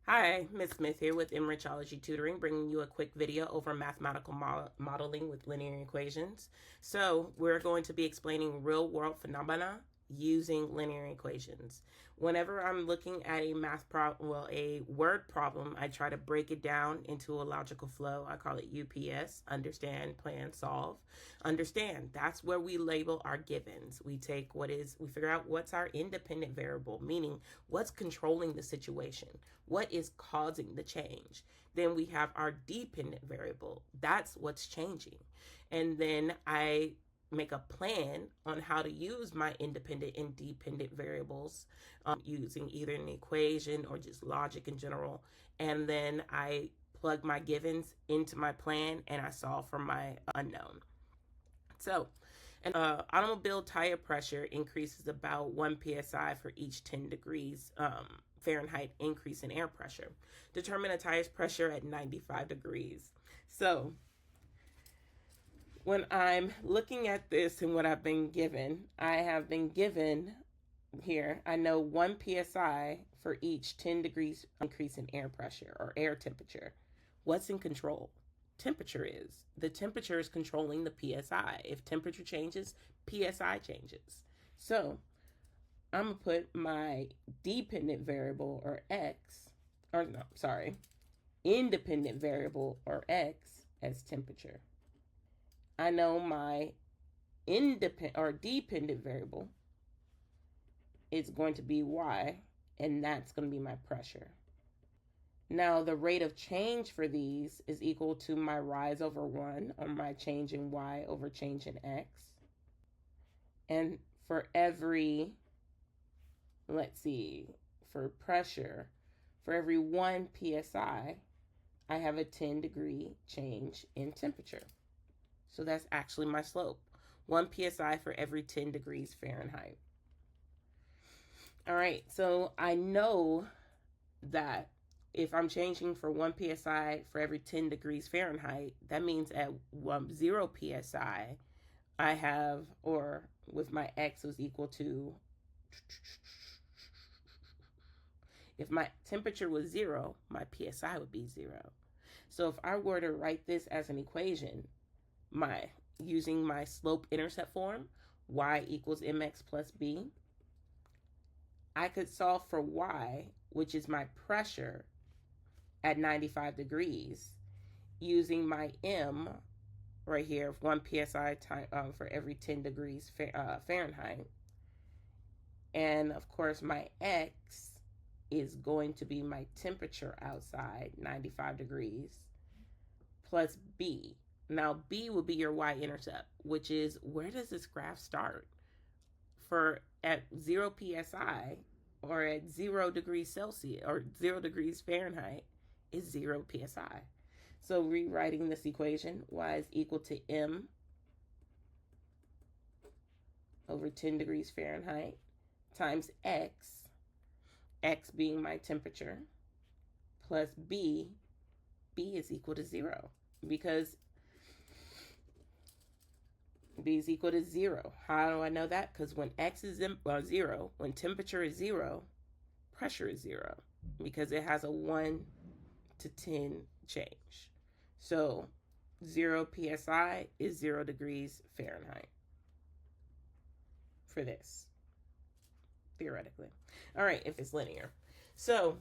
Hi, Ms. Smith here with Enrichology Tutoring, bringing you a quick video over mathematical modeling with linear equations. So we're going to be explaining real-world phenomena using linear equations. Whenever I'm looking at a a word problem, I try to break it down into a logical flow. I call it UPS, understand, plan, solve. Understand, that's where we label our givens. We figure out what's our independent variable, meaning what's controlling the situation, what is causing the change. Then we have our dependent variable, that's what's changing. And then I make a plan on how to use my independent and dependent variables using either an equation or just logic in general. And then I plug my givens into my plan and I solve for my unknown. So, an automobile tire pressure increases about 1 psi for each 10 degrees Fahrenheit increase in air pressure. Determine a tire's pressure at 95 degrees. So, when I'm looking at this and what I've been given, I have been given here, I know 1 psi for each 10 degrees increase in air pressure or air temperature. What's in control? Temperature is. The temperature is controlling the psi. If temperature changes, psi changes. So I'm going to put my dependent variable or x, or no, sorry, independent variable or x as temperature. I know my independent or dependent variable is going to be y, and that's going to be my pressure. Now, the rate of change for these is equal to my rise over 1, or my change in y over change in x. And for every, let's see, for pressure, for every 1 psi, I have a 10-degree change in temperature. So that's actually my slope. 1 psi for every 10 degrees Fahrenheit. All right, so I know that if I'm changing for 1 psi for every 10 degrees Fahrenheit, that means at 0 psi, I have, or with my x was equal to, if my temperature was 0, my psi would be 0. So if I were to write this as an equation, using my slope-intercept form, y equals mx plus b, I could solve for y, which is my pressure at 95 degrees, using my m right here of 1 psi time for every 10 degrees Fahrenheit. And of course, my x is going to be my temperature outside, 95 degrees, plus b. Now, b will be your y-intercept, which is, where does this graph start? For at 0 psi, or at 0 degrees Celsius, or 0 degrees Fahrenheit, is 0 psi. So rewriting this equation, y is equal to m over 10 degrees Fahrenheit times x being my temperature, plus b is equal to 0, because b is equal to 0. How do I know that? Because when x is 0, when temperature is 0, pressure is 0, because it has a 1 to 10 change. So 0 psi is 0 degrees Fahrenheit for this, theoretically. All right, if it's linear. So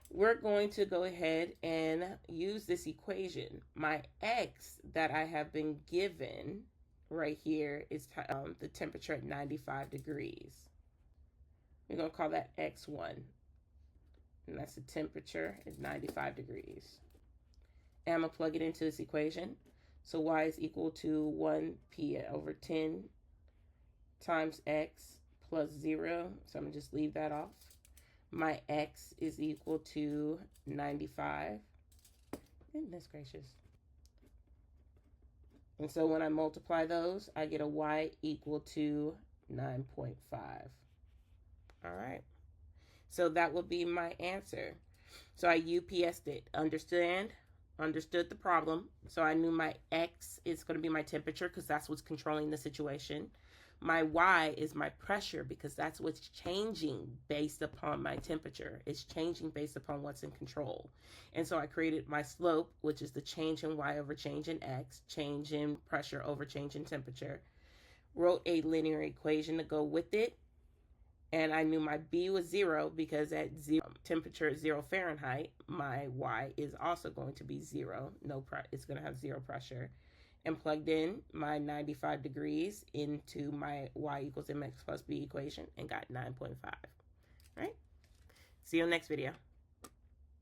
we're going to go ahead and use this equation. My x that I have been given right here is the temperature at 95 degrees. We're going to call that x1. And that's the temperature at 95 degrees. And I'm going to plug it into this equation. So y is equal to 1 p over 10 times x plus 0. So I'm going to just leave that off. My x is equal to 95. Goodness gracious. And so when I multiply those, I get a y equal to 9.5. All right. So that will be my answer. So I UPS'd it. Understood the problem. So I knew my x is going to be my temperature, because that's what's controlling the situation. My y is my pressure, because that's what's changing based upon my temperature. It's changing based upon what's in control. And so I created my slope, which is the change in y over change in x, change in pressure over change in temperature. Wrote a linear equation to go with it. And I knew my B was 0 because at temperature at 0 Fahrenheit, my y is also going to be 0. It's going to have 0 pressure. And plugged in my 95 degrees into my y equals mx plus b equation and got 9.5. Right? See you next video.